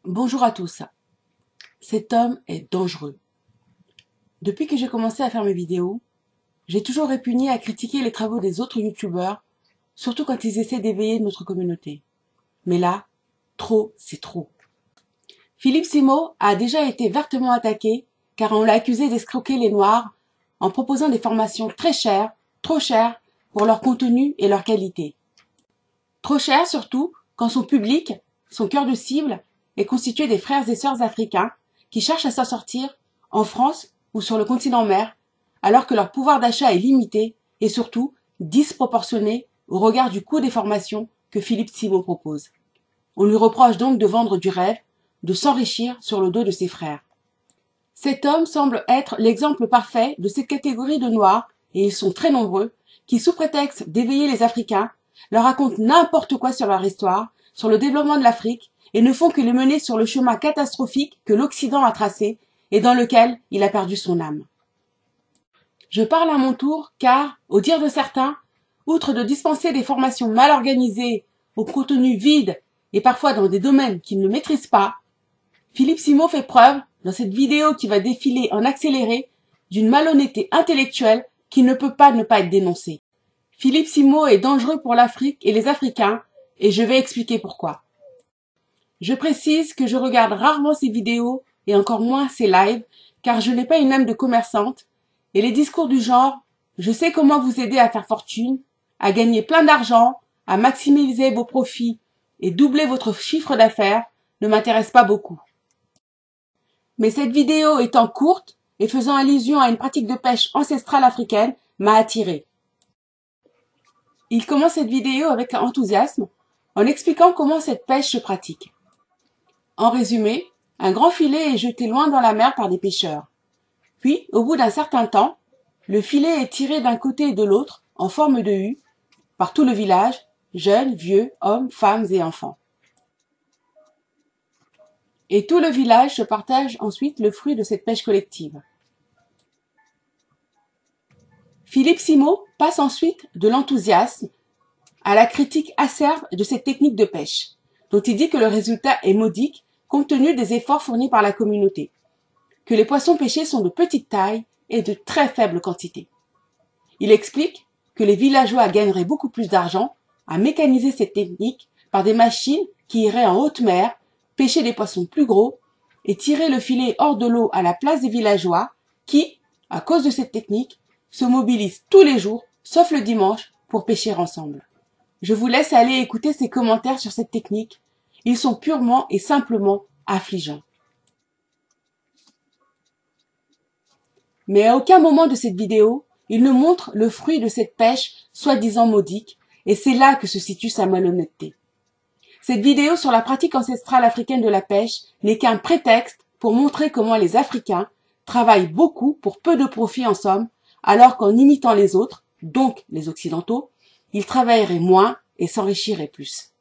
Bonjour à tous. Cet homme est dangereux. Depuis que j'ai commencé à faire mes vidéos, j'ai toujours répugné à critiquer les travaux des autres youtubeurs, surtout quand ils essaient d'éveiller notre communauté. Mais là, trop, c'est trop. Philippe Simo a déjà été vertement attaqué car on l'a accusé d'escroquer les Noirs en proposant des formations très chères, trop chères pour leur contenu et leur qualité. Trop chères surtout quand son public, son cœur de cible, est constitué des frères et sœurs africains qui cherchent à s'en sortir en France ou sur le continent mère, alors que leur pouvoir d'achat est limité et surtout disproportionné au regard du coût des formations que Philippe Simo propose. On lui reproche donc de vendre du rêve, de s'enrichir sur le dos de ses frères. Cet homme semble être l'exemple parfait de cette catégorie de Noirs, et ils sont très nombreux, qui sous prétexte d'éveiller les Africains, leur racontent n'importe quoi sur leur histoire, sur le développement de l'Afrique, et ne font que les mener sur le chemin catastrophique que l'Occident a tracé et dans lequel il a perdu son âme. Je parle à mon tour car, au dire de certains, outre de dispenser des formations mal organisées, au contenu vide et parfois dans des domaines qu'il ne maîtrise pas, Philippe Simo fait preuve, dans cette vidéo qui va défiler en accéléré, d'une malhonnêteté intellectuelle qui ne peut pas ne pas être dénoncée. Philippe Simo est dangereux pour l'Afrique et les Africains, et je vais expliquer pourquoi. Je précise que je regarde rarement ces vidéos et encore moins ces lives, car je n'ai pas une âme de commerçante, et les discours du genre « je sais comment vous aider à faire fortune, à gagner plein d'argent, à maximiser vos profits et doubler votre chiffre d'affaires » ne m'intéressent pas beaucoup. Mais cette vidéo étant courte et faisant allusion à une pratique de pêche ancestrale africaine m'a attiré. Il commence cette vidéo avec enthousiasme en expliquant comment cette pêche se pratique. En résumé, un grand filet est jeté loin dans la mer par des pêcheurs. Puis, au bout d'un certain temps, le filet est tiré d'un côté et de l'autre, en forme de U, par tout le village, jeunes, vieux, hommes, femmes et enfants. Et tout le village se partage ensuite le fruit de cette pêche collective. Philippe Simo passe ensuite de l'enthousiasme à la critique acerbe de cette technique de pêche, dont il dit que le résultat est modique compte tenu des efforts fournis par la communauté, que les poissons pêchés sont de petite taille et de très faible quantité. Il explique que les villageois gagneraient beaucoup plus d'argent à mécaniser cette technique par des machines qui iraient en haute mer, pêcher des poissons plus gros et tirer le filet hors de l'eau à la place des villageois qui, à cause de cette technique, se mobilisent tous les jours, sauf le dimanche, pour pêcher ensemble. Je vous laisse aller écouter ses commentaires sur cette technique. Ils sont purement et simplement affligeants. Mais à aucun moment de cette vidéo, il ne montre le fruit de cette pêche soi-disant modique, et c'est là que se situe sa malhonnêteté. Cette vidéo sur la pratique ancestrale africaine de la pêche n'est qu'un prétexte pour montrer comment les Africains travaillent beaucoup pour peu de profit en somme, alors qu'en imitant les autres, donc les Occidentaux, ils travailleraient moins et s'enrichiraient plus.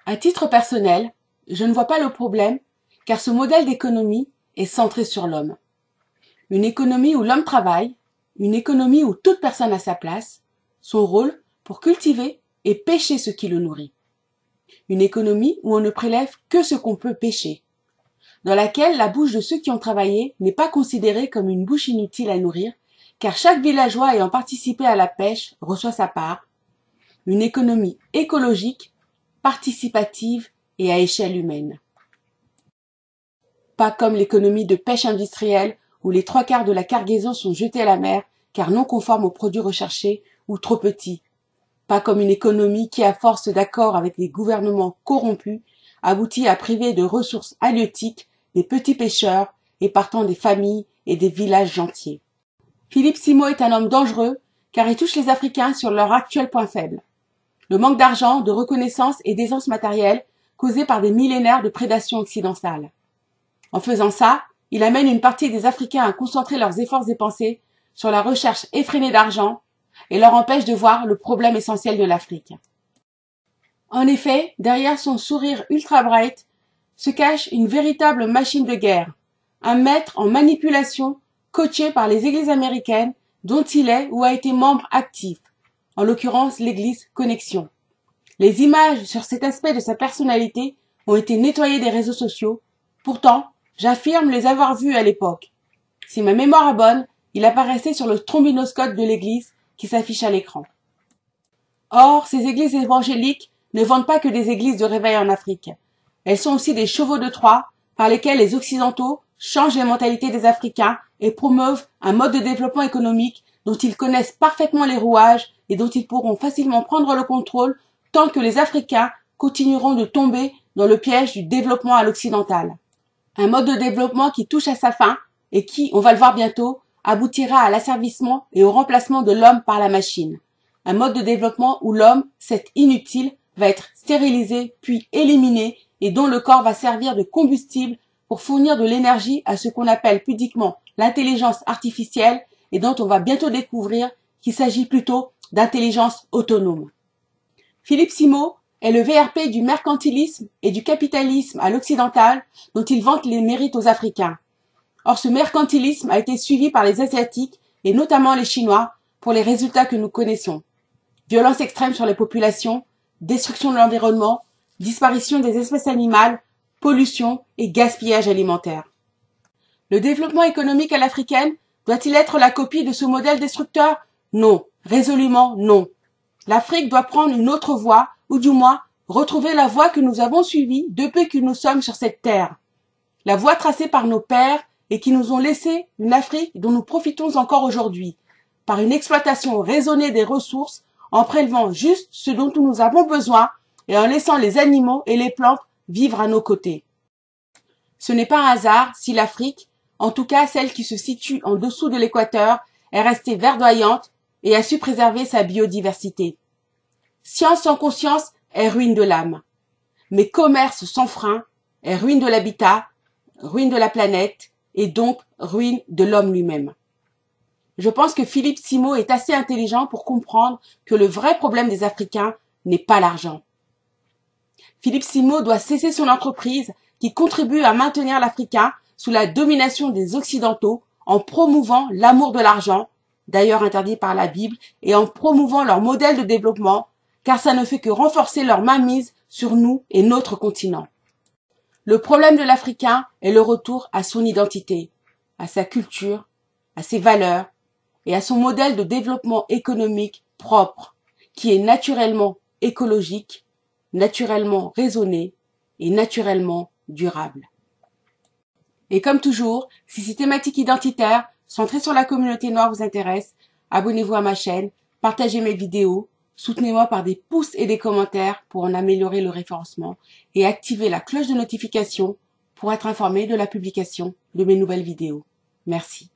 À titre personnel, je ne vois pas le problème, car ce modèle d'économie est centré sur l'homme. Une économie où l'homme travaille, une économie où toute personne a sa place, son rôle pour cultiver et pêcher ce qui le nourrit. Une économie où on ne prélève que ce qu'on peut pêcher, dans laquelle la bouche de ceux qui ont travaillé n'est pas considérée comme une bouche inutile à nourrir, car chaque villageois ayant participé à la pêche reçoit sa part. Une économie écologique, participative et à échelle humaine. Pas comme l'économie de pêche industrielle où les 3/4 de la cargaison sont jetés à la mer car non conformes aux produits recherchés ou trop petits. Pas comme une économie qui, à force d'accords avec des gouvernements corrompus, aboutit à priver de ressources halieutiques des petits pêcheurs et partant des familles et des villages entiers. Philippe Simo est un homme dangereux car il touche les Africains sur leur actuel point faible. Le manque d'argent, de reconnaissance et d'aisance matérielle causés par des millénaires de prédation occidentale. En faisant ça, il amène une partie des Africains à concentrer leurs efforts et pensées sur la recherche effrénée d'argent et leur empêche de voir le problème essentiel de l'Afrique. En effet, derrière son sourire ultra bright se cache une véritable machine de guerre, un maître en manipulation coaché par les églises américaines dont il est ou a été membre actif, en l'occurrence l'église Connexion. Les images sur cet aspect de sa personnalité ont été nettoyées des réseaux sociaux. Pourtant, j'affirme les avoir vues à l'époque. Si ma mémoire est bonne, il apparaissait sur le trombinoscope de l'église qui s'affiche à l'écran. Or, ces églises évangéliques ne vendent pas que des églises de réveil en Afrique. Elles sont aussi des chevaux de Troie par lesquels les Occidentaux changent les mentalités des Africains et promeuvent un mode de développement économique dont ils connaissent parfaitement les rouages et dont ils pourront facilement prendre le contrôle tant que les Africains continueront de tomber dans le piège du développement à l'occidental. Un mode de développement qui touche à sa fin et qui, on va le voir bientôt, aboutira à l'asservissement et au remplacement de l'homme par la machine. Un mode de développement où l'homme, cet inutile, va être stérilisé puis éliminé et dont le corps va servir de combustible pour fournir de l'énergie à ce qu'on appelle pudiquement l'intelligence artificielle et dont on va bientôt découvrir qu'il s'agit plutôt d'intelligence autonome. Philippe Simo est le VRP du mercantilisme et du capitalisme à l'occidental dont il vante les mérites aux Africains. Or, ce mercantilisme a été suivi par les Asiatiques et notamment les Chinois pour les résultats que nous connaissons. Violence extrême sur les populations, destruction de l'environnement, disparition des espèces animales, pollution et gaspillage alimentaire. Le développement économique à l'africaine doit-il être la copie de ce modèle destructeur? Non, résolument non. L'Afrique doit prendre une autre voie, ou du moins retrouver la voie que nous avons suivie depuis que nous sommes sur cette terre. La voie tracée par nos pères et qui nous ont laissé une Afrique dont nous profitons encore aujourd'hui, par une exploitation raisonnée des ressources, en prélevant juste ce dont nous avons besoin et en laissant les animaux et les plantes vivre à nos côtés. Ce n'est pas un hasard si l'Afrique, en tout cas celle qui se situe en dessous de l'équateur, est restée verdoyante et a su préserver sa biodiversité. Science sans conscience est ruine de l'âme. Mais commerce sans frein est ruine de l'habitat, ruine de la planète et donc ruine de l'homme lui-même. Je pense que Philippe Simo est assez intelligent pour comprendre que le vrai problème des Africains n'est pas l'argent. Philippe Simo doit cesser son entreprise qui contribue à maintenir l'Africain sous la domination des Occidentaux en promouvant l'amour de l'argent, d'ailleurs interdit par la Bible, et en promouvant leur modèle de développement, car ça ne fait que renforcer leur mainmise sur nous et notre continent. Le problème de l'Africain est le retour à son identité, à sa culture, à ses valeurs et à son modèle de développement économique propre, qui est naturellement écologique, naturellement raisonné et naturellement durable. Et comme toujours, si ces thématiques identitaires centrées sur la communauté noire vous intéressent, abonnez-vous à ma chaîne, partagez mes vidéos, soutenez-moi par des pouces et des commentaires pour en améliorer le référencement et activez la cloche de notification pour être informé de la publication de mes nouvelles vidéos. Merci.